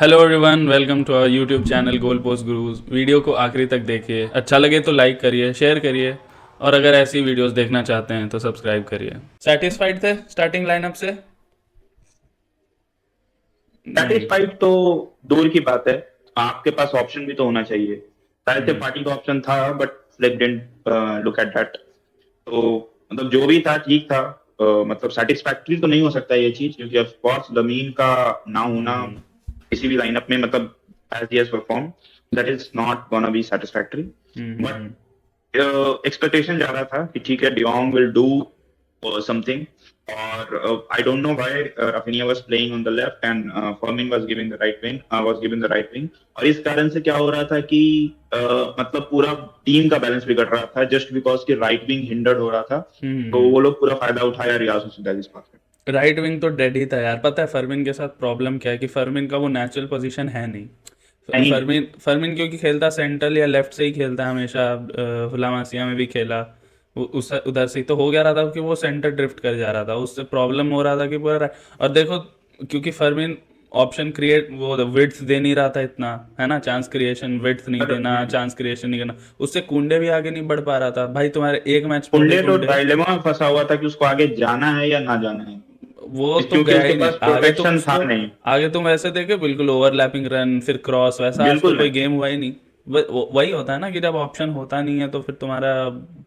Hello everyone, welcome to our YouTube channel goal post gurus. Video को आखिरी तक देखिए, अच्छा लगे तो लाइक करिए, शेयर करिए, और अगर ऐसी वीडियोस देखना चाहते हैं तो सब्सक्राइब करिए। सेटिस्फाइड थे स्टार्टिंग लाइनअप से? नहीं। सेटिस्फाइड तो दूर की बात है। आपके पास ऑप्शन भी तो होना चाहिए। शायद से हम्म। पार्टी का ऑप्शन था but like didn't look at that. तो मतलब जो भी था ठीक था। मतलब सेटिस्फैक्टरी तो नहीं हो सकता ये चीज, क्योंकि ऑफ कोर्स लमीन का ना होना हम्म। किसी भी लाइनअप में, मतलब as he has perform, that is not gonna be satisfactory. But hmm. Expectation जा रहा था कि ठीक है, डियोंग विल डू समथिंग। और I don't know why Raphinha was playing on the left and Fermin was giving the right wing, was giving the right wing. और इस कारण से क्या हो रहा था कि मतलब पूरा टीम का बैलेंस बिगड़ रहा था, जस्ट बिकॉज कि राइट विंग हिंडर्ड हो रहा था। तो हम्म। वो लोग पूरा फायदा उठाया रियाज सुसैद इस बात का। राइट विंग तो डेड ही था यार। पता है फर्मिन के साथ प्रॉब्लम क्या है कि फर्मिन का वो नेचुरल पोजीशन है नहीं। नहीं। फर्मिन फर्मिन क्योंकि खेलता सेंट्रल या लेफ्ट से ही खेलता है हमेशा। लामासिया में भी खेला। उस उधर से ही तो हो गया रहा था कि वो सेंटर ड्रिफ्ट कर जा रहा था, उससे प्रॉब्लम हो रहा था कि पूरा और देखो, क्योंकि फर्मिन ऑप्शन क्रिएट वो विड्थ दे नहीं रहा था इतना, है ना। चांस क्रिएशन विड्थ नहीं पर देना, चांस क्रिएशन नहीं करना, उससे कुंडे भी आगे नहीं बढ़ पा रहा था भाई। तुम्हारे एक मैच पहले कुंडे तो कुंडे, डायलेमा में फंसा हुआ था कि उसको आगे जाना है या ना जाना है, वो तो क्योंकि गया उसके ही नहीं पास आगे। तुम प्रोटेक्शन था उसको नहीं। आगे तुम ऐसे देखे बिल्कुल ओवरलैपिंग रन फिर क्रॉस, वैसा आज तो बिल्कुल कोई नहीं। गेम हुआ ही नहीं। वही होता है ना कि जब ऑप्शन होता नहीं है तो फिर तुम्हारा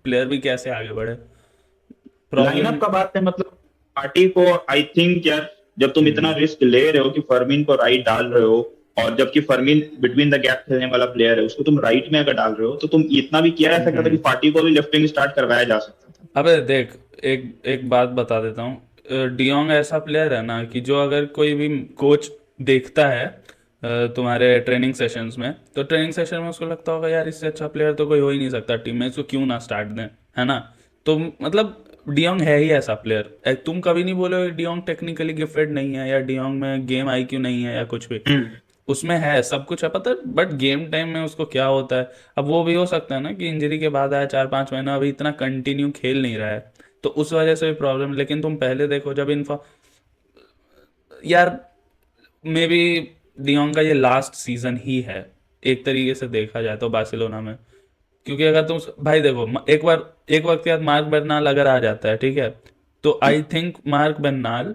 प्लेयर भी कैसे आगे बढ़े। प्रॉब्लम। लाइनअप का बात है, मतलब पार्टी को आई थिंक यार, जब तुम इतना हम्म। रिस्क ले रहे हो कि फर्मिन को राइट डाल रहे हो, और जबकि फर्मिन बिटवीन द गैप खेलने वाला प्लेयर है, उसको तुम राइट में अगर डाल रहे हो, तो तुम इतना भी किया जा सकता था कि हम्म। पार्टी को भी लेफ्ट विंग स्टार्ट करवाया जा सकता था। अबे देख, एक एक बात बता देता हूँ। डियोंग ऐसा प्लेयर है ना कि जो अगर कोई भी कोच देखता है तुम्हारे ट्रेनिंग सेशंस में, तो ट्रेनिंग सेशन में उसको लगता होगा यार इससे अच्छा प्लेयर तो कोई हो ही नहीं सकता टीम में, इसको क्यों ना स्टार्ट दें, है ना। तो मतलब डियोंग है ही ऐसा प्लेयर। तुम कभी नहीं बोलोगे डियोंग टेक्निकली गिफ्टेड नहीं है या डियोंग में गेम आईक्यू नहीं है या कुछ भी। हम्म। उसमें है, सब कुछ है पता है, बट गेम टाइम में उसको क्या होता है। अब वो भी हो सकता है ना कि इंजरी के बाद आया 4-5 महीना, अभी इतना कंटिन्यू खेल नहीं रहा है, तो उस वजह से भी प्रॉब्लम। लेकिन तुम पहले देखो जब इन्फॉ यार, मे बी डियोंग का ये लास्ट सीजन ही है एक तरीके से देखा जाए तो बार्सिलोना में। क्योंकि अगर तुम भाई देखो, एक बार एक वक्त के बाद मार्क बेर्नाल अगर आ जाता है, ठीक है, तो आई थिंक मार्क बेर्नाल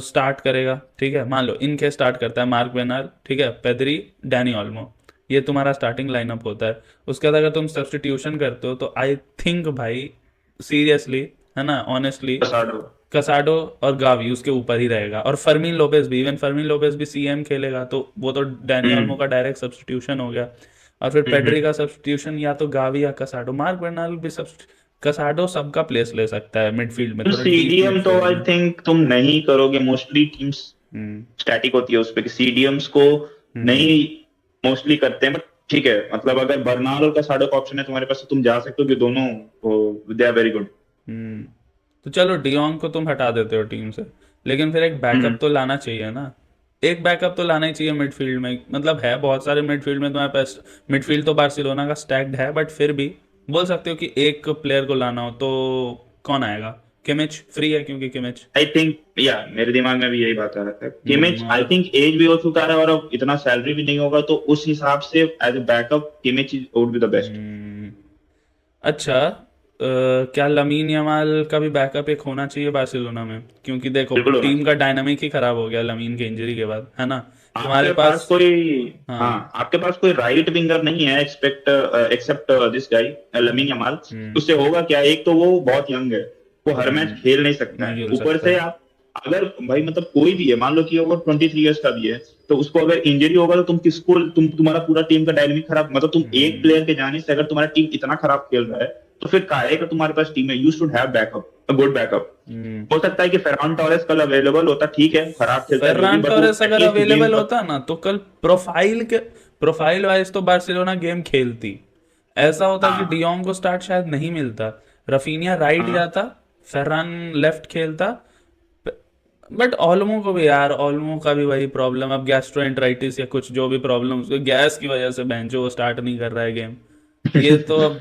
स्टार्ट करेगा। ठीक है, मान लो इनके स्टार्ट करता है मार्क बेर्नाल, ठीक है, पेदरी, डैनी ऑल्मो, ये तुम्हारा स्टार्टिंग लाइनअप होता है। उसके बाद अगर तुम सब्सटीट्यूशन करते हो तो आई थिंक भाई, सीरियसली, है ना, ऑनेस्टली, कसाडो। कसाडो और गावी उसके ऊपर ही रहेगा, और फर्मीन लोपेज भी, इवन फर्मीन लोपेज भी सीएम खेलेगा, तो वो तो डैनी ऑल्मो हम्म। का डायरेक्ट सब्सटीट्यूशन हो गया। और फिर पेड्री हम्म। का सब्सटीट्यूशन या तो गावी या कसाडो, मार्क बर्नाल भी सब। कसाडो सबका प्लेस ले सकता है मिडफील्ड में, तो थोड़ा डीप सीडीएम तो मिडफील्ड आई में। थिंक तुम नहीं करोगे, मोस्टली टीम्स हम्म। स्टैटिक होती है उस पे, कि सीडीएम्स को हम्म। नहीं मोस्टली करते हैं। बट ठीक है, मतलब अगर बर्नाल और कसाडो का ऑप्शन है तुम्हारे पास, तो तुम जा सकते हो कि दोनों दे आर वेरी गुड। हम्म। तो चलो डियोंग को तुम हटा देते हो टीम से, लेकिन फिर एक बैकअप तो लाना चाहिए ना। एक बैकअप तो लाना ही चाहिए मिडफील्ड में, मतलब है बहुत सारे मिडफील्ड में तुम्हारे पास। मिडफील्ड तो बार्सिलोना का स्टैक्ड है, बट फिर भी बोल सकते हो कि एक प्लेयर को लाना हो तो कौन आएगा। किमिच फ्री है क्योंकि किमिच। आई थिंक या मेरे दिमाग में भी यही बात आ रहा था, किमिच आई और थिंक एज भी हो चुका है और अब इतना सैलरी भी नहीं होगा, तो उस हिसाब से as a backup Kimmich would be the best. Hmm, अच्छा, क्या लमीन यमाल का भी बैकअप एक होना चाहिए बार्सिलोना में? क्योंकि देखो बिल्कुल होना टीम का चाहिए। डायनामिक ही खराब हो गया लमीन के इंजरी के बाद, है ना। तुम्हारे आपके पास पास, कोई, हाँ, हाँ। आपके पास कोई राइट विंगर नहीं है expect except this guy Lamine Yamal. Hmm. उससे होगा क्या, एक तो वो बहुत यंग है, वो हर मैच खेल नहीं सकता नहीं है, खेल ऊपर सकता से है। आप अगर भाई मतलब कोई भी है, मान लो कि वो 23 ईयर्स का भी है, तो उसको अगर इंजरी होगा तो तुम किसको, तुम्हारा पूरा टीम का डायनेमिक खराब, मतलब तुम एक हम्म। प्लेयर के जाने से अगर तुम्हारा टीम इतना खराब खेल रहा है, तो फिर काहे का तुम्हारे पास टीम है। You should have backup, a good backup. Hmm. हो सकता है कि फेरान टोरेस कल अवेलेबल होता, ठीक है, खराब खेलता है जो भी, फर्रान बट वो टोरेस अगर एटलीस्ट गेम अवेलेबल का। होता ना तो कल प्रोफाइल वाइज तो बार्सिलोना गेम खेलती। ऐसा होता कि हाँ। डियोंग को स्टार्ट शायद नहीं मिलता, रफीनिया राइट हाँ। जाता, फर्रान लेफ्ट खेलता। बट ओल्मो को भी यार, ओल्मो का भी वही प्रॉब्लम, अब गैस्ट्रोएंटराइटिस या कुछ जो भी प्रॉब्लम उसको गैस की वजह से बेंचो वो स्टार्ट नहीं कर रहा है गेम। ये तो अब,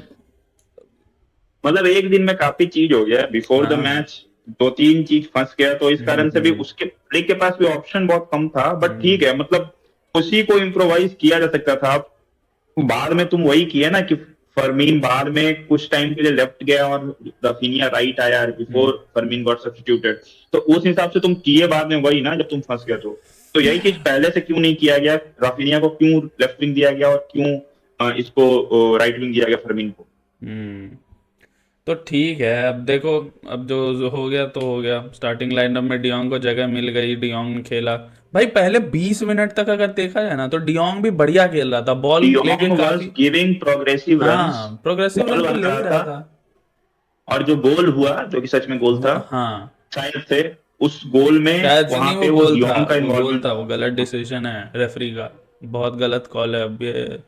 मतलब एक दिन में काफी चीज हो गया बिफोर द हाँ। मैच। दो तीन चीज फंस गया, तो इस कारण से भी हम्म। उसके प्ले के पास भी ऑप्शन बहुत कम था, बट ठीक हम्म। है, मतलब उसी को इम्प्रोवाइज किया जा सकता था। बाद में तुम वही किया ना कि फर्मीन बाद में कुछ टाइम के लिए लेफ्ट गया और राफिनिया राइट आया बिफोर फर्मीन गॉट सब्स्टिट्यूटेड। तो उस हिसाब से तुम किए बाद में वही ना, जब तुम फंस गए तो यही चीज पहले से क्यों नहीं किया गया, राफिनिया को क्यों लेफ्ट विंग दिया गया और क्यों इसको राइट विंग दिया गया फर्मीन को। हम्म। तो ठीक है, अब देखो, अब जो हो गया तो हो गया। स्टार्टिंग लाइनअप में डियोंग को जगह मिल गई, डियोंग ने खेला। भाई पहले 20 मिनट तक अगर देखा जाए ना, तो डियोंग भी बढ़िया खेल रहा था, बॉल लेके डियोंग वाज काफी। गिविंग प्रोग्रेसिव रन्स, हाँ, प्रोग्रेसिव बॉल रन तो बन ले ही रहा रहा था। था। और जो गोल हुआ जो कि सच में गोल था, हाँ, शायद से उस गोल में शायद से वहां नहीं, वो पे वो गोल था, डियोंग का वो गोल इन्वॉल्वमेंट था, था। वो गलत डिसीजन है रेफरी का। बहुत गलत कॉल है। अब ये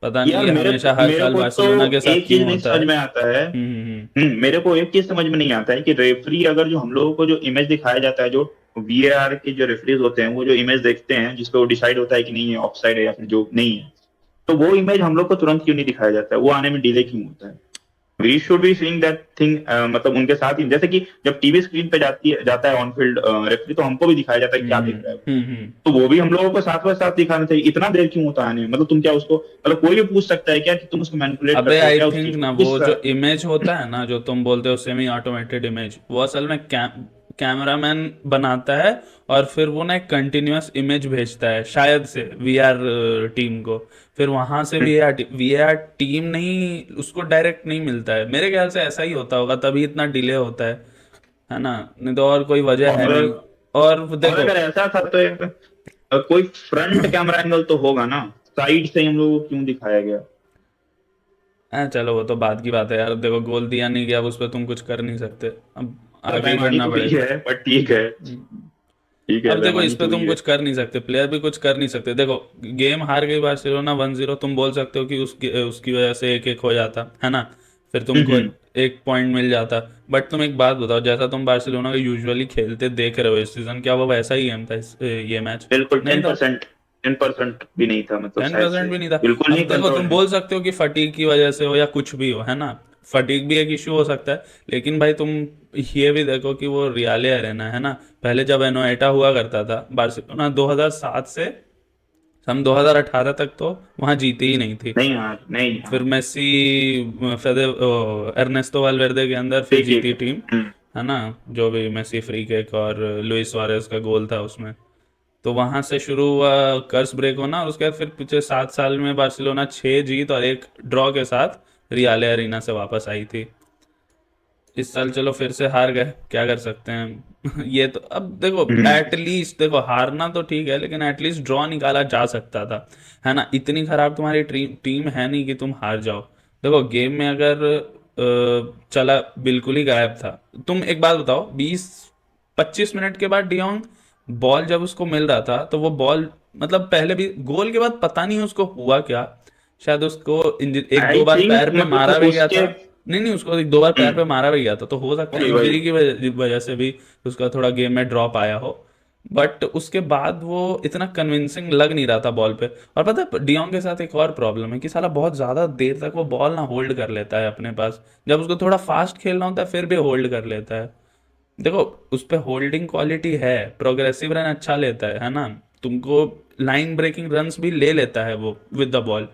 पता नहीं, यार ये हमेशा हर मेरे साल को तो बार्सिलोना के साथ एक चीज क्यों नहीं होता है। समझ में आता है। हम्म। मेरे को एक चीज समझ में नहीं आता है कि रेफरी अगर जो हम लोगों को जो इमेज दिखाया जाता है, जो वीएआर के जो रेफरीज होते हैं वो जो इमेज देखते हैं जिसपे वो डिसाइड होता है कि नहीं है ऑफसाइड है या फिर जो नहीं है, तो वो इमेज हम लोग को तुरंत क्यों नहीं दिखाया जाता है, वो आने में डिले क्यों होता है। We should be seeing that thing, मतलब उनके साथ ही, जैसे कि जब टीवी स्क्रीन पे जाता है ऑन फील्ड रेफरी, तो हमको भी दिखाया जाता है क्या देख रहा है वो। हम्म। तो वो भी हम लोगों को साथ साथ दिखाना चाहिए। इतना देर क्यों होता है आने में? मतलब तुम क्या उसको, मतलब कोई भी पूछ सकता है क्या कि तुम उसको मैनिपुलेट अबे करते हो आई क्या उस थिंक चीज ना, को वो किस। जो इमेज होता है ना, जो तुम बोलते हो सेमी ऑटोमेटेड इमेज, वो असल में कैमरामैन बनाता है, और फिर वो ना एक कंटिन्यूअस इमेज भेजता है शायद से वीआर टीम को। फिर वहां से वीआर टीम नहीं, उसको डायरेक्ट नहीं मिलता है। मेरे ख्याल से ऐसा ही होता होगा, तभी इतना डिले होता है ना। नहीं तो और कोई वजह है और नहीं। और और देखो, अगर ऐसा था तो एक, कोई फ्रंट कैमरा एंगल तो होगा ना, साइड से हम लोगों को क्यों दिखाया गया। चलो वो तो बाद की बात है यार। देखो, गोल दिया नहीं गया, अब उस पर तुम कुछ कर नहीं सकते। अब तो आगे ही बेईमानी बढ़ना तो हुई पड़ेगा। है बट ठीक है। हम्म। ठीक है, अब देखो, इस बेईमानी पे तो हुई तुम है। कुछ कर नहीं सकते, प्लेयर भी कुछ कर नहीं सकते। देखो, गेम हार गई बार्सिलोना 1-0, तुम बोल सकते हो कि उसकी वजह से 1-1 हो जाता है ना, फिर तुमको हम्म। एक पॉइंट मिल जाता। बट तुम एक बात बताओ, जैसा तुम बार्सिलोना को यूजुअली खेलते देख रहे हो इस सीजन, क्या वो वैसा ही गेम था ये मैच? बिल्कुल नहीं था। 10% भी नहीं था, मतलब शायद 10% से भी नहीं था। बिल्कुल अब नहीं देखो, कंट्रोल तुम में। बोल सकते हो कि फटीग की वजह से हो या कुछ भी हो, है ना। फटीग भी एक इश्यू हो सकता है, लेकिन भाई तुम ये भी देखो कि वो रियाले अरेना है ना। पहले जब एनोएटा हुआ करता था, बार्सिलोना 2007 से सन 2018 तक तो वहां जीती ही नहीं थी। नहीं यार, नहीं फिर यार। मेसी, फेदे एर्नेस्टो वालवेर्दे के अंदर फिर ठीक जीती है। टीम, है ना। जो भी मेसी फ्री किक और लुइस सुआरेज का गोल था उसमें, तो वहां से शुरू हुआ कर्स ब्रेक होना। और उसके बाद फिर पिछले 7 साल में बार्सिलोना 6 जीत और 1 ड्रॉ के साथ रियाले अरीना से वापस आई थी। इस साल चलो फिर से हार गए, क्या कर सकते हैं। ये तो अब देखो, हम्म। एटलीस्ट देखो, हारना तो ठीक है, लेकिन एटलीस्ट ड्रॉ निकाला जा सकता था, है ना। इतनी खराब तुम्हारी टीम है नहीं कि तुम हार जाओ। देखो, गेम में अगर चला बिल्कुल ही गायब था। तुम एक बात बताओ, 20-25 मिनट के बाद डियोंग बॉल जब उसको मिल रहा था, तो वो बॉल, मतलब पहले भी गोल के बाद पता नहीं उसको हुआ क्या, शायद उसको एक आई दो बार पैर थिंक पे मतलब मारा भी गया उसके। था। नहीं नहीं, उसको 1-2 बार पैर पे हम्म। मारा भी गया था, तो हो सकता है वही वही। इंजरी की वजह से भी उसका थोड़ा गेम में ड्रॉप आया हो। बट उसके बाद वो इतना कन्विंसिंग लग नहीं रहा था बॉल पे। और पता है, डियोंग के साथ एक और प्रॉब्लम है कि साला बहुत ज्यादा देर तक वो बॉल ना होल्ड कर लेता है अपने पास। जब उसको थोड़ा फास्ट खेलना होता है, फिर भी होल्ड कर लेता है। देखो, उस पे होल्डिंग क्वालिटी है, प्रोग्रेसिव रन अच्छा लेता है ना। तुमको लाइन ब्रेकिंग रन्स भी ले लेता है वो विद द बॉल।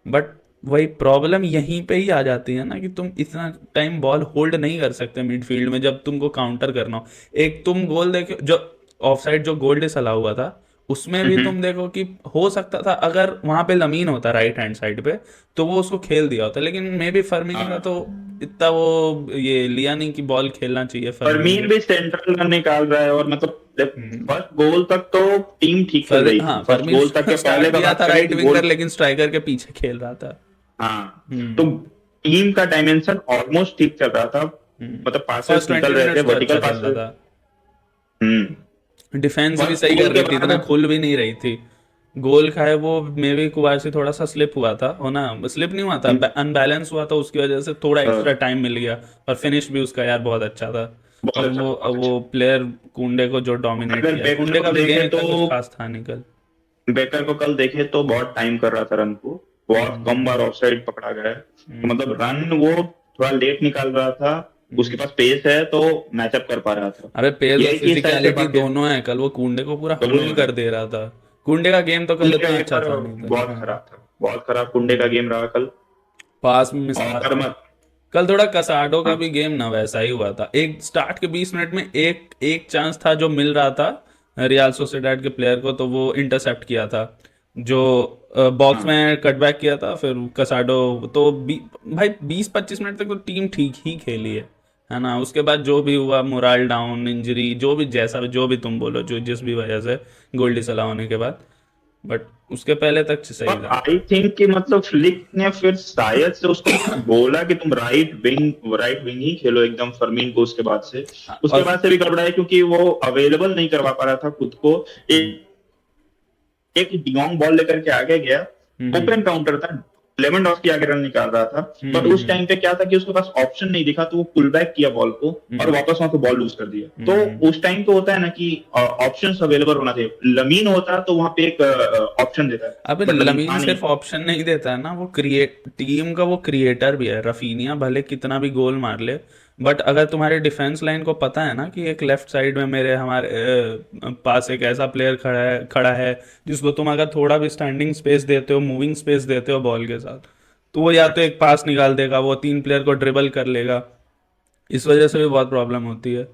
बट वही प्रॉब्लम यहीं पे ही आ जाती है ना, कि तुम इतना टाइम बॉल होल्ड नहीं कर सकते मिडफील्ड में जब तुमको काउंटर करना हो। एक तुम गोल देखो, जो ऑफसाइड जो गोल डिसअला हुआ था, उसमें भी हम्म। तुम देखो कि हो सकता था अगर वहां पे लमीन होता राइट हैंड साइड पे, तो वो उसको खेल दिया होता। लेकिन मे बी फर्मीन का हाँ, तो इतना वो ये लिया नहीं कि बॉल खेलना चाहिए फर्मीन फर्मीन को। भी सेंट्रल रन निकाल रहा है और मतलब हम्म। फर्स्ट गोल तक तो टीम ठीक चल रही थी, हाँ, फर्स्ट फर्मीन गोल तक के स्टार्ट पहले का किया बात था करें राइट कि विंगर, गोल। लेकिन स्ट्राइकर के पीछे खेल रहा था। हाँ, तो हम्म। टीम का डायमेंशन ऑलमोस्ट ठीक चल रहा था, मतलब पासेस फर्स्ट निकल 20 रहे थे मिनट्स तो वर्टिकल अच्छा चल रहा पासेस। था। हम्म। डिफेंस भी फर्स्ट सही गोल कर के रही थी, बाद। इतना खुल भी नहीं रही थी। गोल खाए वो, मे भी कुबारसी थोड़ा सा स्लिप हुआ था, हो ना, स्लिप नहीं हुआ था, अनबैलेंस हुआ था, उसकी वजह से थोड़ा एक्स्ट्रा टाइम मिल गया। और फिनिश भी उसका यार बहुत अच्छा था। बहुत और अच्छा वो था, बहुत वो अच्छा। प्लेयर कुंडे को जो डोमिनेट अगर किया, बेकर कुंडे को का भी गेम देखे तो, इतना कुछ खास था नहीं कल। कल देखे तो बहुत टाइम कर रहा था रन को, बहुत कम हम्म। बार ऑफसाइड पकड़ा गया है, तो हम्म। मतलब रन वो थोड़ा लेट निकाल रहा था। उसके हम्म। पास पेस है तो मैचअप कर पा रहा था। अबे पेस और यही चीज शायद से फिजिकलिटी बाकी दोनों है, कल वो कुंडे को पूरा दोनों होल्ड है। कर दे रहा था। कुंडे का गेम तो कल कुंडे का इतना एक अच्छा बार था नहीं था। बहुत हाँ, खराब था, बहुत खराब कुंडे का गेम रहा कल। पास में मिस मारा और था। मत। कल थोड़ा कसाडो का हाँ। भी गेम ना वैसा ही हुआ था, एक स्टार्ट के 20 मिनट में एक एक चांस था जो मिल रहा था रियल सोसिएडाड के प्लेयर को, तो वो इंटरसेप्ट किया था, जो बॉक्स हाँ। में कटबैक किया था फिर कसाडो। तो भाई 20-25 मिनट तक तो टीम ठीक ही खेली है ना। उसके बाद जो भी हुआ, मोरल डाउन, इंजरी, जो भी जैसा भी जो भी तुम बोलो, जो जिस भी वजह से गोल्डी सलाह होने के बाद, बट उसके पहले तक सही और था। आई थिंक कि मतलब फ्लिक ने फिर शायद से उसको बोला कि तुम राइट विंग ही खेलो एकदम फर्मीन को, उसके बाद से उसके और बाद से भी गड़बड़ा है क्योंकि वो अवेलेबल नहीं करवा पा रहा था खुद को। हम्म, एक डियोंग बॉल लेकर के आगे गया, हम्म, ओपन काउंटर था, लेवेंडोस्की आगे रन निकाल रहा था, हम्म, पर उस टाइम पे क्या था कि उसके पास ऑप्शन नहीं दिखा, तो वो पुल बैक किया बॉल को और हम्म, वापस वहां पे बॉल लूज कर दिया। तो हम्म। उस टाइम तो होता है ना कि ऑप्शंस अवेलेबल होना चाहिए, लमीन होता तो वहां पे एक ऑप्शन देता है, अबे बट लमीन लमीन था नहीं। सिर्फ ऑप्शन नहीं देता है ना, वो क्रिएट टीम का वो क्रिएटर भी है। रफीनिया भले कितना भी गोल मार ले, बट अगर तुम्हारे डिफेंस लाइन को पता है ना कि एक लेफ्ट साइड में मेरे हमारे पास एक ऐसा प्लेयर खड़ा है जिसको तुम अगर थोड़ा भी स्टैंडिंग स्पेस देते हो, मूविंग स्पेस देते हो बॉल के साथ, तो वो या तो एक पास निकाल देगा, वो 3 प्लेयर को ड्रिबल कर लेगा। इस वजह से भी बहुत प्रॉब्लम होती है।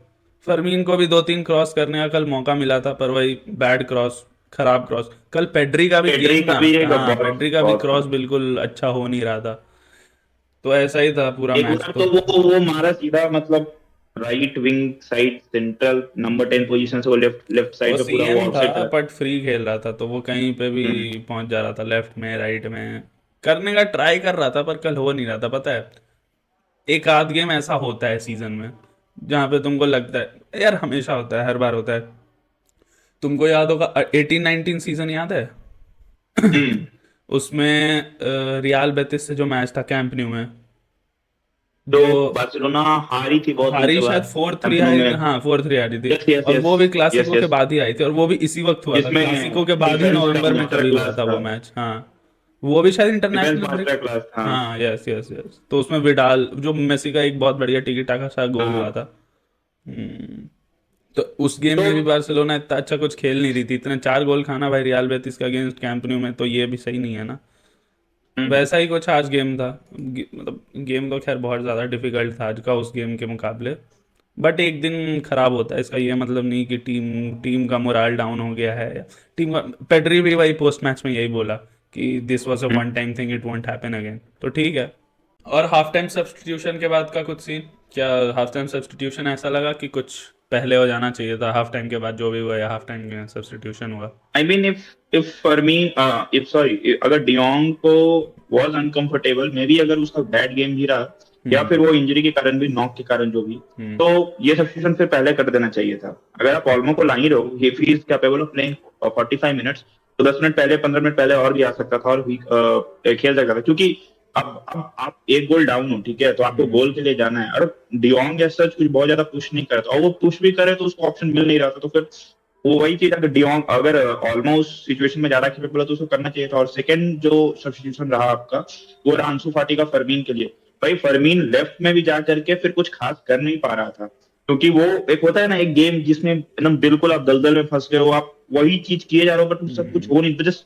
फरमीन को भी 2-3 क्रॉस करने का कल मौका मिला था, पर वही बैड क्रॉस, खराब क्रॉस। कल पेड्री का भी पेड्री गेम का ना, भी एक हाँ बहुत पेड्री का भी बहुत क्रॉस खराब। बिल्कुल अच्छा हो नहीं रहा था। तो ऐसा ही था पूरा एक मैच बार तो। तो वो मारा सीधा, मतलब right wing side central number 10 position से, वो लेफ्ट लेफ्ट वो साइड पे पूरा वो सीएम था आउटसाइड चला। बट फ्री खेल रहा था, तो वो कहीं पे भी हम्म। पहुंच जा रहा था, लेफ्ट में राइट में करने का ट्राई कर रहा था, पर कल हो नहीं रहा था, पता है। एक आध गेम ऐसा होता है सीजन में जहाँ पे तुमको लगता है यार, हमेशा होता है, हर बार होता है। तुमको याद होगा 18-19 सीजन याद है? हम्म। उसमें रियाल बेटिस से जो मैच था कैंप न्यू में, तो जो बार्सिलोना हारी थी बहुत दिन के हारी शायद बाद 4-3 कैंप नो हारी में। थी, हाँ 4-3 हारी थी। यस यस और यस। वो भी यस क्लासिको के यस। बाद ही आई थी, और वो भी इसी वक्त हुआ था, जिसमें क्लासिको के बाद ही डिफेंस का नवंबर में मास्टर कभी हुआ क्लास था था। वो मैच। हाँ, वो भी शायद defence international break. Master class था। हाँ, यस यस यस, तो उसमें विडाल जो मेसी का एक बहुत बढ़िया टिकी टाका सा गोल हुआ हाँ। था। हम्म, तो उस गेम तो में भी बार्सिलोना इतना अच्छा कुछ खेल नहीं रही थी, इतने 4 गोल खाना भाई रियल बेटिस का अगेंस्ट कैंप न्यू में, तो ये भी सही नहीं है ना। हम्म। वैसा ही कुछ आज गेम था। मतलब गेम तो खैर बहुत ज़्यादा डिफिकल्ट था आज का उस गेम के मुकाबले, बट एक दिन खराब होता है इसका ये मतलब नहीं कि टीम टीम का मोराल डाउन हो गया है, या टीम का। पेड्री भी वही पोस्ट मैच में यही बोला कि this was a one time thing, it won't happen again, तो ठीक है। और हाफ टाइम सब्स्टिट्यूशन के बाद का कुछ सीन क्या? हाफ टाइम सब्स्टिट्यूशन ऐसा लगा कि कुछ पहले हो जाना चाहिए था हाफ टाइम के बाद जो भी हुआ, या हाफ टाइम में सब्स्टिट्यूशन हुआ? I mean if Fermin, if sorry, अगर डियोंग को वाज अनकंफर्टेबल, मे बी अगर उसका बैड गेम भी रहा या हम्म, फिर वो इंजरी के कारण भी, नॉक के कारण जो भी, हम्म, तो ये सब्स्टिट्यूशन फिर पहले कर देना चाहिए था। अगर आप ऑल्मो को ला ही रहो, if he is capable of playing 45 minutes, तो 10 मिनट पहले, 15 मिनट पहले और भी आ सकता था और खेल सकता था, क्योंकि अब आप एक गोल डाउन हो, ठीक है, तो आपको हम्म, गोल के लिए जाना है, और डियोंग ऐसा कुछ बहुत ज्यादा पुश नहीं करता, और वो पुश भी करे तो उसको ऑप्शन मिल नहीं रहा था, तो फिर वो वही चीज, अगर डियोंग अगर ऑलमोस्ट सिचुएशन में ज्यादा खेपेबल है तो उसको करना चाहिए था। और सेकंड जो सब्स्टिट्यूशन रहा आपका, वो रहा अंसु फाटी का फरमीन के लिए। भाई फरमीन लेफ्ट में भी जा करके फिर कुछ खास कर नहीं पा रहा था, क्योंकि वो एक होता है ना एक गेम जिसमें एकदम बिल्कुल आप दलदल में फंस गए हो, आप वही चीज किए जा रहे हो, बट सब कुछ हम्म, हो नहीं तो जस्ट,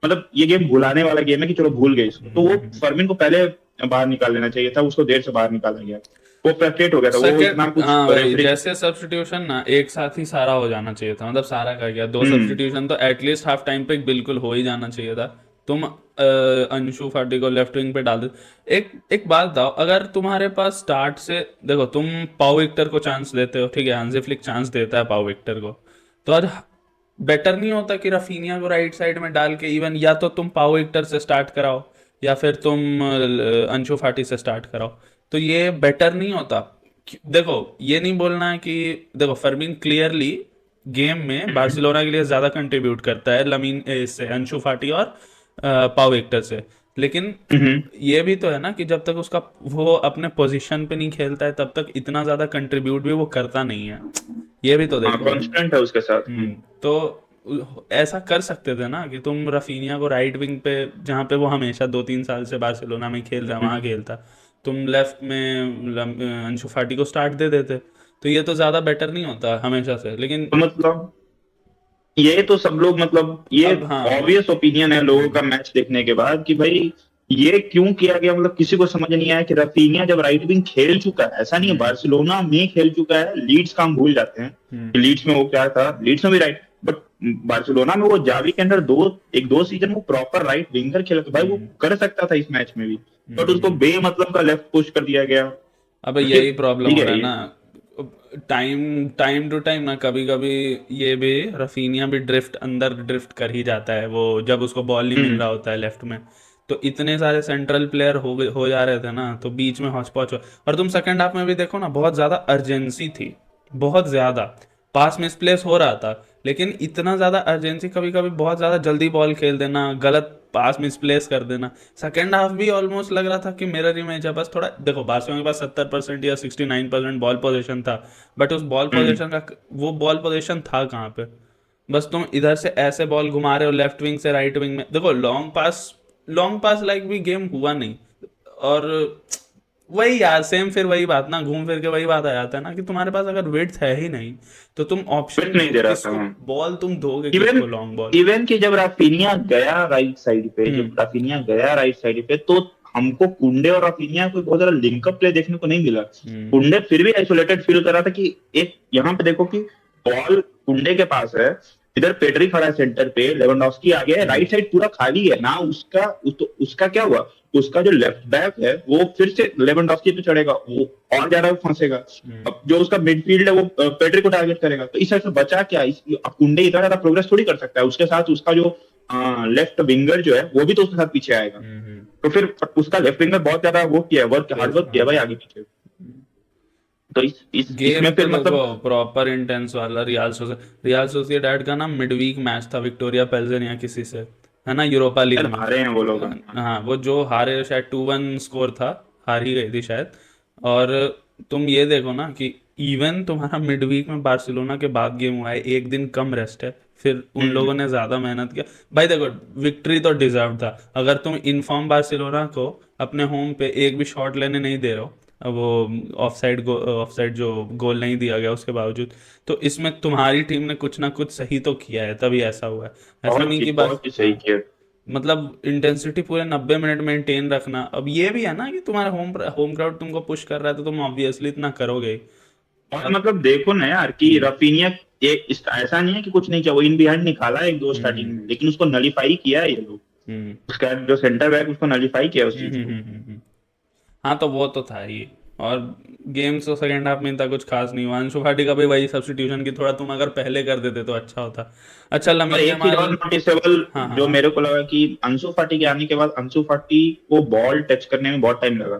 मतलब ये गेम भुलाने वाला गेम है कि चलो भूल गए इसको, तो वो हम्म। फरमीन को पहले बाहर निकाल लेना चाहिए था, उसको देर से बाहर निकाला गया। वो फ्रस्ट्रेट हो गया था, वो इतना सेकंड, कुछ हाँ भाई, रेफरी। जैसे सब्स्टिट्यूशन ना एक साथ ही सारा हो जाना चाहिए था, मतलब सारा का क्या, दो हम्म। सब्स्टिट्यूशन तो एटलीस्ट हाफ टाइम पे बिल्कुल हो ही जाना चाहिए था। तुम अंशु फाटी को लेफ्ट विंग पे डाल दे। एक एक बात बताओ, अगर तुम्हारे पास स्टार्ट से देखो, तुम पाउ विक्टर को चांस देते हो, ठीक है, हांजी फ्लिक चांस देता है पाउ विक्टर को, तो आज बेटर नहीं होता कि रफीनिया को राइट साइड में डाल के, इवन या तो तुम पाओ विक्टर से स्टार्ट कराओ, या फिर तुम अंशु फाटी से स्टार्ट कराओ, तो ये बेटर नहीं होता? देखो, ये नहीं बोलना है कि देखो फरमीन क्लियरली गेम में बार्सिलोना के लिए ज्यादा कंट्रीब्यूट करता है लमीन इससे, अंशु फाटी और पाओ विक्टर से, लेकिन हम्म। ये भी तो है ना कि जब तक उसका वो अपने पोजीशन पे नहीं खेलता है तब तक इतना ज्यादा कंट्रीब्यूट भी वो करता नहीं है, ये भी तो हाँ, देखो। कॉन्स्टेंट है उसके साथ। तो ऐसा कर सकते थे ना कि तुम रफीनिया को राइट विंग पे, जहाँ पे वो हमेशा 2-3 साल से बार्सिलोना में खेल रहा है वहां हम्म। खेलता, तुम लेफ्ट में अंशु फाटी को स्टार्ट दे देते, तो ये तो ज्यादा बेटर नहीं होता हमेशा से, लेकिन तो मतलब ये तो सब लोग मतलब ये अब हाँ। ऑब्वियस ओपिनियन है लोगों का मैच देखने के बाद कि भाई ये क्यों किया गया, मतलब किसी को समझ नहीं आया कि राफीनिया जब राइट विंग खेल चुका है, ऐसा नहीं है हम्म। बार्सिलोना में खेल चुका है, लीड्स का हम भूल जाते हैं हम्म। कि लीड्स में वो क्या था, लीड्स में भी राइट, बट बार्सिलोना में वो जावी के अंदर दो सीजन वो प्रॉपर राइट विंगर खेला था भाई, वो हम्म। कर सकता था इस मैच में भी, बट उसको हम्म। बेमतलब का लेफ्ट पुश कर दिया गया। अबे तो फिर यही प्रॉब्लम ठीक हो है रहा है ये। ना, टाइम टाइम टू टाइम ना, कभी कभी ये भी रफीनिया भी ड्रिफ्ट अंदर ड्रिफ्ट कर ही जाता है, वो जब उसको बॉल नहीं मिल हम्म रहा होता है लेफ्ट में। तो इतने सारे सेंट्रल प्लेयर हो जा रहे थे ना, तो बीच में हौच पौच और तुम सेकंड हाफ में भी देखो ना, बहुत ज़्यादा अर्जेंसी थी, बहुत ज़्यादा पास मिसप्लेस हो रहा था, लेकिन इतना ज़्यादा अर्जेंसी, कभी कभी बहुत ज़्यादा जल्दी बॉल खेल देना, गलत पास मिसप्लेस कर देना। सेकंड हाफ भी ऑलमोस्ट लग रहा था कि मिरर इमेज है, बस थोड़ा देखो बार्सिलोना के पास 70% या 69% बॉल पोजीशन था, बट उस बॉल हम्म पोजीशन का वो बॉल पोजीशन था कहाँ पे? बस तुम इधर से ऐसे बॉल घुमा रहे हो लेफ्ट विंग से राइट विंग में, देखो लॉन्ग पास लाइक भी गेम हुआ नहीं। और वही यार, सेम फिर वही बात ना, घूम फिर के वही बात आ जाता है ना कि तुम्हारे पास अगर विड्थ है ही नहीं, तो तुम फिट ऑप्शन नहीं दे रहा था। किसको, बॉल तुम दोगे इवन किसको लॉन्ग बॉल? इवन कि जब राफीनिया गया राइट साइड पे, हम्म। जब राफीनिया गया राइट साइड पे, तो हमको कुंडे और राफीनिया को बहुत ज्यादा लिंकअप प्ले देखने को नहीं मिला। हम्म। कुंडे फिर भी आइसोलेटेड फील कर रहा था कि एक यहाँ पे देखो कि बॉल कुंडे के पास है, इधर पेड्री खड़ा है सेंटर पे, लेवेंडोस्की आ गया है, हम्म। राइट साइड पूरा खाली है ना, उसका क्या हुआ, उसका जो लेफ्ट बैक है वो फिर से लेवेंडोस्की पे चढ़ेगा, वो और ज्यादा फंसेगा। हम्म। अब जो उसका मिडफील्ड है वो पेड्री को टारगेट करेगा, तो इस साइड से बचा क्या, अब कुंडे इतना ज्यादा प्रोग्रेस थोड़ी कर सकता है, उसके साथ उसका जो लेफ्ट विंगर जो है वो भी तो उसके साथ पीछे आएगा। हम्म। तो फिर उसका लेफ्ट विंगर बहुत ज्यादा वो किया है, वर्क हार्ड स्पेस, वर्क किया है हाँ। भाई आगे पीछे। तो इसमें गेम तो फिर देखो मतलब प्रॉपर इंटेंस वाला, रियाल सोसिएडाड का ना मिडवीक मैच था विक्टोरिया पेल्जन या किसी से, है ना, यूरोपा लीग यार में। हारे हैं वो लोग। हाँ, वो जो हारे शायद 2-1 स्कोर था, हार ही गई थी शायद। और तुम ये देखो ना कि इवन तुम्हारा मिडवीक में बार्सिलोना के बाद गेम हुआ है, एक दिन कम रेस्ट है, फिर उन हम्म लोगों ने ज्यादा मेहनत किया। भाई देखो, विक्ट्री तो डिजर्व था, अगर तुम इनफॉर्म बार्सिलोना को अपने होम पे एक भी शॉट लेने नहीं दे रहे हो, वो ऑफ साइड जो गोल नहीं दिया गया उसके बावजूद, तो इसमें तुम्हारी टीम ने कुछ ना कुछ सही तो किया है, तभी ऐसा हुआ है। ऐसा नहीं कि बस, बहुत ही सही हाँ, किया। मतलब इंटेंसिटी पूरे 90 मिनट मेंटेन रखना। अब ये भी है ना कि तुम्हारा होम होम क्राउड तुमको पुश कर रहा है, तो तुम ऑब्वियसली इतना करोगे ही। और अब मतलब देखो ना यार कि हम्म। रफीनिया ऐसा नहीं है कि कुछ नहीं किया, वो इन बिहाइंड निकाला एक दो स्टार्टिंग हम्म। में, लेकिन उसको नलीफाई किया है ये लोग, हम्म। उसका जो सेंटर बैक उसको नलीफाई किया उस हम्म। चीज को। हाँ, तो वो तो था ही। और गेम्स तो सेकेंड हाफ में इतना कुछ खास नहीं हुआ, अंशु फाटी का भी वही सब्स्टिट्यूशन की, थोड़ा तुम अगर पहले कर देते तो अच्छा होता। अच्छा, और लमीन एक चीज और यमाल। नोटिसेबल हाँ, हाँ, जो हाँ। मेरे को लगा कि अंसु फाटी के आने के बाद अंसु फाटी को बॉल टच करने में बहुत टाइम लगा,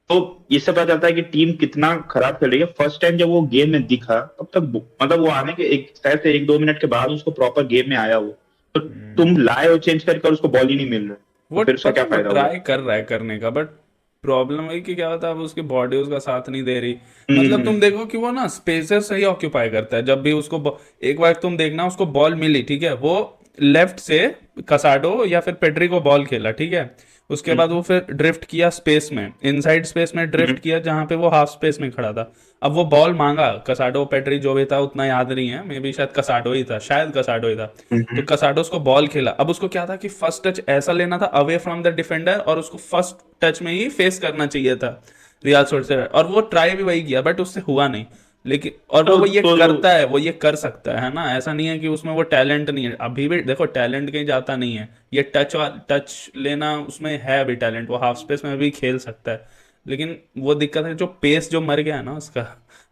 तो इससे पता चलता है कि टीम कितना खराब खेल रही है। फर्स्ट टाइम जब वो गेम में दिखा तब तक मतलब वो आने के एक शायद से एक दो मिनट के बाद उसको प्रॉपर गेम में आया वो, तो हम्म। तुम लाए हो चेंज करके और उसको बॉल ही नहीं मिल रहा, तो वो फिर उसका पता क्या है, वो फायदा हुआ। ट्राई कर रहा है करने का, बट प्रॉब्लम है कि क्या होता है, अब उसकी बॉडी उसका साथ नहीं दे रही। मतलब तुम हम्म देखो कि वो ना स्पेसेस सही ऑक्यूपाई करता है, जब भी उसको एक बार तुम देखना, उसको बॉल मिली, ठीक है, वो लेफ्ट से कसाडो या फिर पेड्री को बॉल खेला, ठीक है, उसके बाद वो फिर ड्रिफ्ट किया स्पेस में, इनसाइड स्पेस में ड्रिफ्ट किया जहां पे वो हाफ स्पेस में खड़ा था। अब वो बॉल मांगा, कसाडो पेड्री जो भी था उतना याद नहीं है, मे बी शायद कसाडो ही था, शायद कसाडो ही था। तो हम्म कसाडो उसको बॉल खेला, अब उसको क्या था कि फर्स्ट टच ऐसा लेना था अवे फ्रॉम द डिफेंडर, और उसको फर्स्ट टच में ही फेस करना चाहिए था रियाल सोल्सर, और वो ट्राई भी वही किया, बट उससे हुआ नहीं। लेकिन और वो ये तो करता है, वो ये कर सकता है ना, ऐसा नहीं है कि उसमें वो टैलेंट नहीं है, अभी भी देखो टैलेंट कहीं जाता नहीं है, ये टच लेना उसमें है अभी टैलेंट, वो हाफ स्पेस में भी खेल सकता है। लेकिन वो दिक्कत है, जो पेस जो मर गया है ना उसका,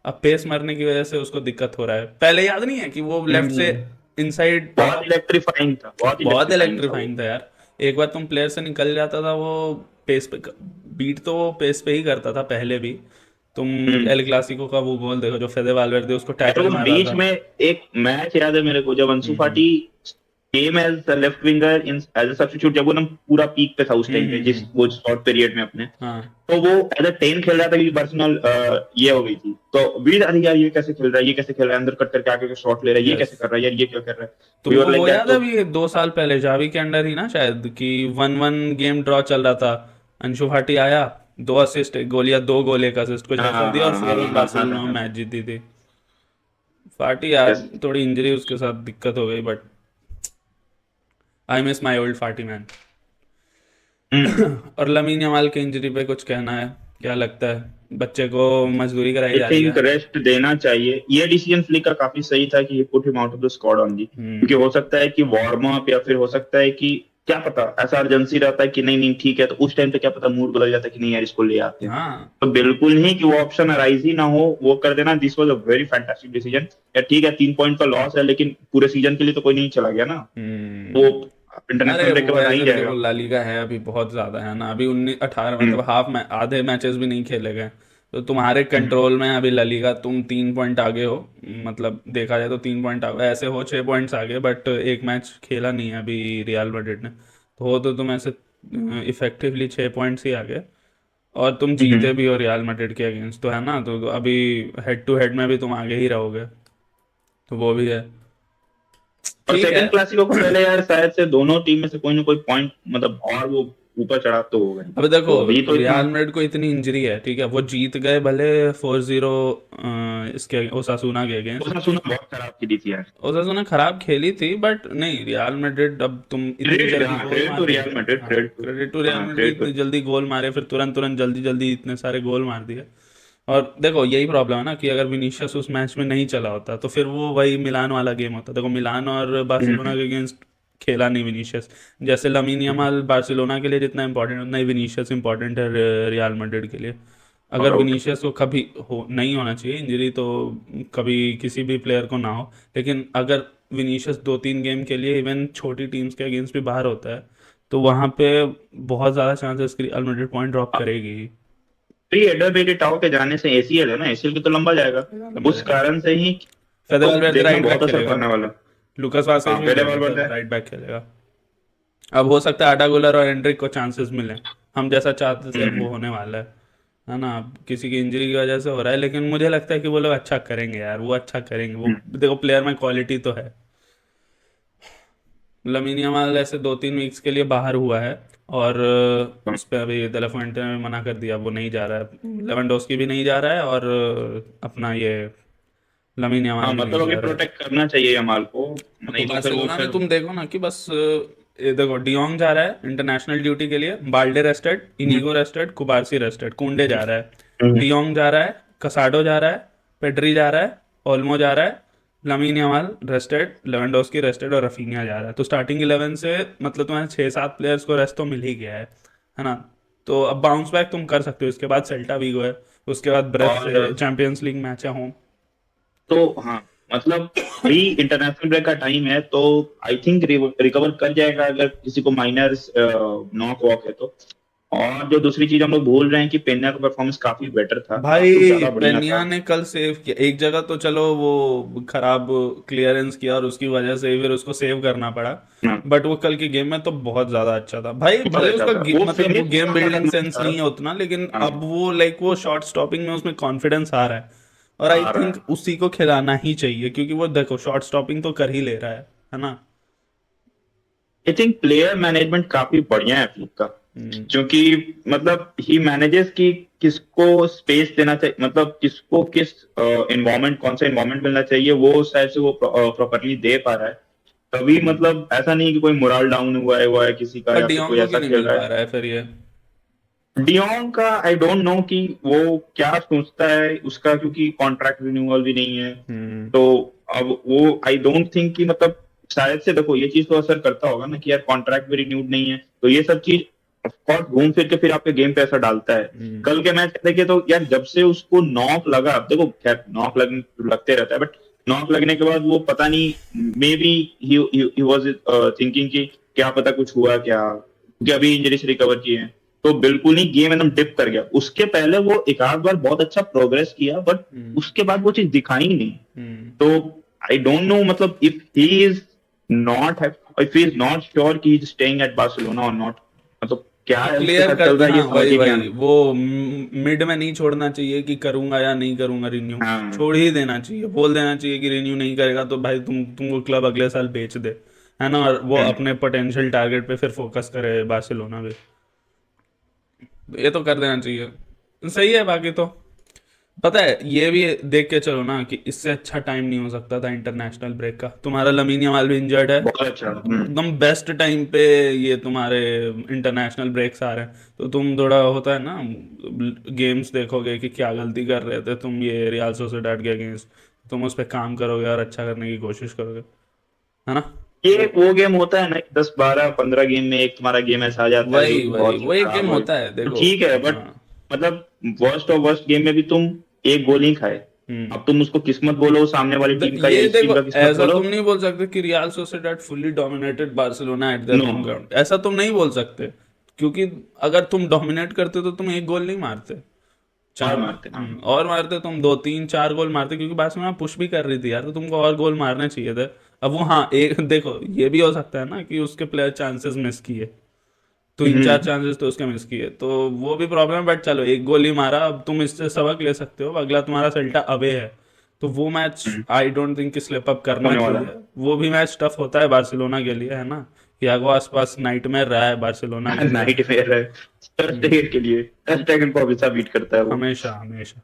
अब पेस मरने की वजह से उसको दिक्कत हो रहा है। पहले याद नहीं है कि वो लेफ्ट से हम्म, इनसाइड बहुत इलेक्ट्रीफाइंग था, बहुत बहुत इलेक्ट्रीफाइंग था वो। इलेक्ट्रीफाइंग था यार। एक बार तुम प्लेयर से निकल जाता था वो, पेस पे बीट तो वो पेस पे ही करता था पहले भी। तुम हम्म एल क्लासिको का वो गोल देखो जो फेदे वालवेर्दे उसको मेरे टैकल को मारा बीच था। में एक मैच याद है मेरे को, जब Ansu hmm. Fati came as left winger in as a substitute, जब वो ना पूरा पीक पे था उस टाइम पे, जिस हम्म। वो शॉर्ट पीरियड में अपने, हाँ। तो वो एज अ 10 खेल रहा था क्योंकि पर्सनल ये हो गई थी, तो वीर अरे यार ये कैसे खेल रहा है, ये कैसे खेल रहा है, अंदर कट करके आके शॉट ले रहा है, ये यस। कैसे कर रहा है यार, ये क्या कर रहा है, वी वर तुमको लाइक वो दैट। याद है तो अभी 2 साल पहले जावी के अंडर ही ना शायद, कि 1-1 गेम ड्रॉ चल रहा था, अंशु भाटी आया, 2 असिस्ट, एक गोल या 2 गोल एक असिस्ट कुछ हाँ ऐसा हाँ दिया, और हाँ फिर हाँ हाँ हाँ बार्सिलोना में हाँ। मैच जीती थी। फाटी यार, Yes. थोड़ी इंजरी उसके साथ दिक्कत हो गई, but I miss my old फाटी मैन। हम्म। और लमीन यमाल के इंजरी पे कुछ कहना है? क्या लगता है, बच्चे को मजदूरी कराई आई जा रही है? थिंक रेस्ट देना चाहिए। ये डिसीजन फ्लिक का काफी सही था कि put him out of the squad only, क्योंकि हम्म। हो सकता है कि वार्म अप या फिर हो सकता है कि क्या पता ऐसा अर्जेंसी रहता है कि नहीं नहीं ठीक है, तो उस टाइम पे क्या पता मूड बदल जाता है कि नहीं यार इसको ले आते हैं। हाँ। तो बिल्कुल नहीं कि वो ऑप्शन अराइज ही ना हो, वो कर देना। This was a very fantastic decision. या ठीक है 3 पॉइंट का लॉस है, लेकिन पूरे सीजन के लिए तो कोई नहीं चला गया ना। वो हम्म। इंटरनेशनल अरे ब्रेक के वो बाद आ ही ऐसे भी देखो, जाएगा। ला लीगा है अभी बहुत ज्यादा है ना, अभी 19 18 मतलब हम्म। हाफ में आधे मैचेस भी नहीं खेले गए। तो तुम्हारे हम्म। कंट्रोल में है अभी ला लीगा, तुम 3 पॉइंट आगे हो। मतलब देखा जाए तो 3 पॉइंट आगे ऐसे हो, 6 पॉइंट्स आगे, बट एक मैच खेला नहीं है अभी रियल मैड्रिड ने, तो तुम ऐसे इफेक्टिवली 6 पॉइंट्स ही आगे। और तुम जीते हम्म। भी हो रियल मैड्रिड के अगेंस्ट, तो है ना, तो अभी हेड टू हेड में भी तुम आगे ही रहोगे, तो वो भी है। और ठीक है। सेकंड क्लासिको को पहले यार शायद से दोनों टीम में से कोई ना कोई पॉइंट मतलब और वो ऊपर चढ़ाव तो होगा ही। अब देखो, तो अभी तो इतना रियल मैड्रिड को इतनी इंजरी है, ठीक है, वो जीत गए भले 4-0 इसके ओसासुना के अगेंस्ट। उसने सुना बहुत खराब की दी थी यार। ओसासुना खराब खेली थी, बट नहीं, रियल मैड्रिड अब तुम इतनी क्रेडिट, जल्दी हाँ गोल क्रेडिट टू मार रही रियल है। मैड्रिड, हाँ, credit to. Credit to Real हाँ मैड्रिड, क्रेडिट टू। इतनी जल्दी गोल मारे, फिर तुरंत तुरंत जल्दी जल्दी इतने सारे गोल मार दिए। और देखो यही प्रॉब्लम है ना, कि अगर विनीशियस उस मैच में नहीं चला होता तो फिर वो वही मिलान वाला गेम होता। देखो मिलान और बार्सिलोना हम्म। के अगेंस्ट खेला नहीं विनीशियस। जैसे लमीन यमाल बार्सिलोना के लिए जितना इंपॉर्टेंट, उतना ही विनीशियस इंपॉर्टेंट है रियल मैड्रिड के लिए। नो अगर डाउट। विनीशियस को कभी हो नहीं होना चाहिए इंजरी, तो कभी किसी भी प्लेयर को ना हो, लेकिन अगर विनीशियस 2-3 गेम के लिए इवन छोटी टीम्स के अगेंस्ट भी बाहर होता है, तो वहां पे बहुत ज़्यादा चांसेस कि रियल मैड्रिड पॉइंट ड्रॉप करेगी ही। प्री एडर बेलिटाओ के जाने से एसीएल है ना, एसीएल की तो लंबा जाएगा। लंबा उस जाएगा। कारण से ही फेदर को वालवेर्दे देखना राइट बैक बहुत असर खेलेगा, पड़ने वाला। लुकास हाँ वास्केज भी पहले बार बढ़ रहा है। राइट बैक खेलेगा। अब हो सकता है आडा गुलर और एंड्रिक को चांसेस मिले, हम जैसा चाहते थे, अब वो हम्म। होने वाला है ना। अब किसी की इंजरी की वजह से हो रहा है, लेकिन मुझे लगता है कि वो लोग अच्छा करेंगे यार, वो अच्छा करेंगे, वो हम्म। देखो प्लेयर में क्वालिटी तो है। लमीन यमाल ऐसे 2-3 वीक्स के लिए बाहर हुआ है, और उस पर अभी De La Fuente ने मना कर दिया, वो नहीं जा रहा है, लेवेंडोस्की भी नहीं जा रहा है, और अपना ये लमीन हाँ यमाल भी नहीं मतलब अभी जा रहा है। प्रोटेक्ट करना चाहिए यमाल को, तो नहीं तो फिर वो बार्सिलोना में फिर। तुम देखो ना कि बस ये देखो, डियोंग जा रहा है इंटरनेशनल ड्यूटी के लिए, बाल्डे रेस्टेड, हम्म। इनिगो रेस्टेड, कुबार्सी रेस्टेड, कुंडे जा रहा है, हम्म। डियोंग जा रहा है, कसाडो जा रहा है, पेड्री जा रहा है, ओल्मो जा रहा है, lamin Yamal rested, Lewandowski rested, और रफीनिया जा रहा है। तो स्टार्टिंग 11 से मतलब तुम्हारे 6-7 प्लेयर्स को रेस्ट तो मिल ही गया है ना। तो अब बाउंस बैक तुम कर सकते हो, इसके बाद सेल्टा वीगो है, उसके बाद ब्रेस्ट से और चैंपियंस लीग मैच है होम। तो हाँ मतलब अभी इंटरनेशनल ब्रेक का टाइम है, तो आई थिंक रिकवर कर जाएगा अगर किसी को माइनर नॉक वॉक है तो। और जो दूसरी चीज हम लोग भूल रहे हैं कि पेन्या का परफॉर्मेंस काफी बेटर था, काफी भाई ज्यादा बढ़िया पेनिया था। ने कल सेव किया एक जगह, तो चलो वो खराब क्लियरेंस किया और उसकी वजह से फिर उसको सेव करना पड़ा, हाँ बट वो कल की गेम में तो बहुत ज्यादा अच्छा था भाई। बहुत भले अच्छा उसका था वो मतलब वो फिनिश, गेम उसका बिल्डिंग खतरनाक सेंस था। नहीं है उतना, लेकिन हाँ अब वो लाइक वो शॉट स्टॉपिंग में उसमें कॉन्फिडेंस आ रहा है, और आई आ रहा थिंक है। उसी को खिलाना ही चाहिए, क्योंकि वो देखो शॉट स्टॉपिंग तो कर ही ले रहा है ना। आई थिंक प्लेयर मैनेजमेंट काफी बढ़िया है फ्लिक का, हम्म। क्योंकि मतलब ही मैनेजेस कि किसको स्पेस देना चाहिए, मतलब किसको किस इन्वायरमेंट, कौन सा इन्वायरमेंट मिलना चाहिए, वो उस टाइप से वो प्रॉपरली दे पा रहा है। तभी हम्म। मतलब ऐसा नहीं कि कोई मोरल डाउन हुआ है किसी का, पर या फिर डियोंग कोई को ऐसा क्यों नहीं खेल मिल रहा पा है। रहा है फिर ये? डियोंग का आई डोंट नो कि वो क्या सोचता है उसका, क्योंकि कॉन्ट्रैक्ट रिन्यूअल भी नहीं है। हम्म। तो अब वो आई डोंट थिंक कि मतलब शायद से देखो ये चीज तो असर करता होगा ना कि यार कॉन्ट्रैक्ट भी रिन्यूड नहीं है, तो ये सब चीज ऑफकोर्स घूम फिर के फिर आपके गेम पे असर डालता है। हम्म। कल के मैच देखिए तो यार जब से उसको नॉक लगा, अब देखो खैर नॉक लगते रहता है, बट नॉक लगने के बाद वो पता नहीं, may be he was thinking कि क्या पता कुछ हुआ क्या, क्योंकि अभी इंजरी से रिकवर किए हैं। तो बिल्कुल ही गेम एकदम डिप कर गया। उसके पहले वो एक आध बार बहुत अच्छा प्रोग्रेस किया, बट हम्म। उसके बाद वो चीज दिखाई ही नहीं। हम्म। तो आई डोंट नो मतलब not if he is not sure कि इज स्टेइंग एट बार्सिलोना और नॉट, मतलब क्या वो है उसके क्लियर साथ कर चल दे, रहा है हाँ ये समझ वही ही नहीं आ वही, वो मिड में नहीं छोड़ना चाहिए कि करूंगा या नहीं करूंगा रिन्यू, रहा। हाँ छोड़ ही देना चाहिए, बोल देना चाहिए कि रिन्यू नहीं करेगा तो भाई तुमको क्लब अगले साल बेच दे, है ना, और वो हम्म। अपने पोटेंशियल टारगेट पे फिर फोकस करे बार्सिलोना भी। तो ये तो कर देना चाहिए, सही है बाकी तो। पता है ये भी देख के चलो ना कि इससे अच्छा टाइम नहीं हो सकता था इंटरनेशनल ब्रेक का। तुम्हारा लमीन यमाल भी इंजर्ड है, बहुत अच्छा। एकदम बेस्ट टाइम पे ये तुम्हारे इंटरनेशनल ब्रेक्स आ रहे हैं, तो तुम थोड़ा होता है ना, गेम्स देखोगे कि क्या गलती कर रहे थे तुम ये रियल सोसिएडाड के अगेंस्ट, तुम उस पर काम करोगे और अच्छा करने की कोशिश करोगे, है ना। ये वो गेम होता है ना, 10 12 15 गेम में एक तुम्हारा गेम ऐसा आ जाता है जो वही कि वही बहुत ही वो एक खराब गेम हो। होता है तो देखो। ठीक है, बट हाँ। मतलब वर्स्ट और वर्स्ट गेम में भी तुम एक गोल ही खाए। हम्म। अब तुम उसको किस्मत बोलो सामने वाली टीम का या ये इस टीम देखो, का किस्मत ऐसा बोलो। तुम नहीं बोल सकते कि Real Sociedad fully dominated Barcelona at their no. Home ground, ऐसा तुम नहीं बोल सकते, क्योंकि अगर तुम डोमिनेट करते तो तुम एक गोल नहीं मारते, और चार। मारते हाँ। और मारते तुम दो तीन चार गोल मारते, क्योंकि बार्सिलोना पुश भी कर रही थी यार, तो तुमको और गोल मारने चाहिए थे। अब वो हाँ, एक देखो ये भी हो सकता है ना कि उसके प्लेयर चांसेस मिस किए, तीन चार हम्म। चांसेस तो उसके मिस किए, तो वो भी प्रॉब्लम है, बट चलो एक गोल ही मारा, अब तुम इससे सबक ले सकते हो, अगला तुम्हारा सेल्टा अवे है, तो वो match hmm, I don't think कि स्लिप अप करना होने वाला चाहिए। वो भी मैच टफ होता है बार्सिलोना के लिए, है ना। यागो आसपास नाइटमेयर रहा है बार्सिलोना के है। लिए। नाइट फेयर है हम्म, टर्स्टेगन के लिए। टर्स्टेगन को हमेशा बीट करता है वो। हमेशा हमेशा।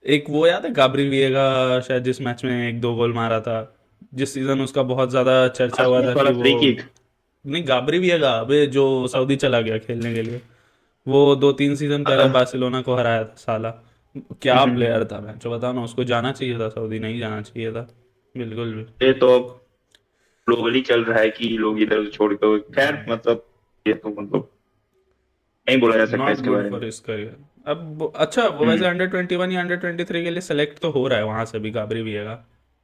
एक वो याद है गाब्री विएगा, शायद जिस मैच में एक दो गोल मारा था, जिस सीजन उसका बहुत ज्यादा चर्चा हुआ था आसपास कि वाला वो, फ्री किक। नहीं गाब्री विएगा अबे जो सऊदी चला गया खेलने के लिए, वो 2 3 सीजन पहले बार्सिलोना को हराया था साला। क्या प्लेयर था, मैं जो बताओ ना, उसको जाना चाहिए था सऊदी, नहीं जाना चाहिए था बिल्कुल भी। ये तो ग्लोबली चल रहा है कि लोग इधर उधर छोड़ के, खैर मतलब ये तो मतलब नहीं बोला जा सकता नॉट इसके गुड बारे में। For his career. अब अच्छा वो वैसे हम्म। अंडर 21 या अंडर 23 के लिए सेलेक्ट तो हो रहा है वहां से भी गाबरी विएगा।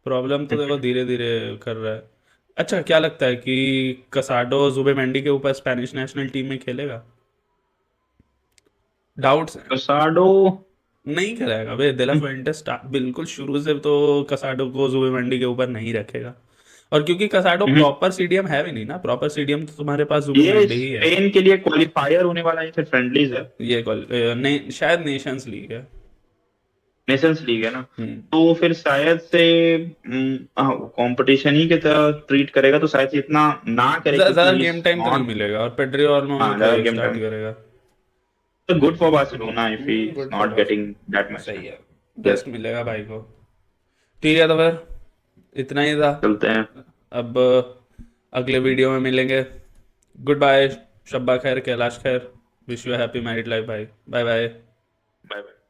प्रॉब्लम तो देखो धीरे धीरे कर रहा है। अच्छा क्या लगता है कि कसाडो जुबेमेंडी के ऊपर स्पेनिश नेशनल टीम में खेलेगा? डाउट्स हैं। कसाडो। नहीं खेलेगा बे, देला फुएंटेस बिल्कुल शुरू से तो कसाडो को जुबेमेंडी के ऊपर नहीं रखेगा, और क्योंकि कसाडो प्रॉपर सीडीएम है भी नहीं ना, प्रॉपर सीडीएम तो तुम्हारे पास ये जुबेमेंडी ही है। स्पेन के लिए क्वालिफायर होने वाला है, फिर फ्रेंडलीज है। ये कॉल नहीं, शायद नेशंस लीग है। नेशंस लीग है ना। हम्म। तो फिर शायद से कंपटीशन ही की तरह ट्रीट करेगा, तो शायद से इतना ना करे क्योंकि ज्यादा ही इज गेम टाइम तो नहीं नॉट। मिलेगा, और पेड्री ऑल्मो भी हाँ, ज्यादा गेम स्टार्ट टाइम। करेगा। तो good for Barcelona if he is good for not बस। गेटिंग दैट मच सही टाइम। है, यस। रेस्ट मिलेगा भाई को। ठीक है तो फिर इतना ही था। चलते हैं। अब अगले वीडियो में मिलेंगे। Good bye. शब्बा खैर, Kailash Kher. Wish you happy married life भाई। Bye bye. Bye bye.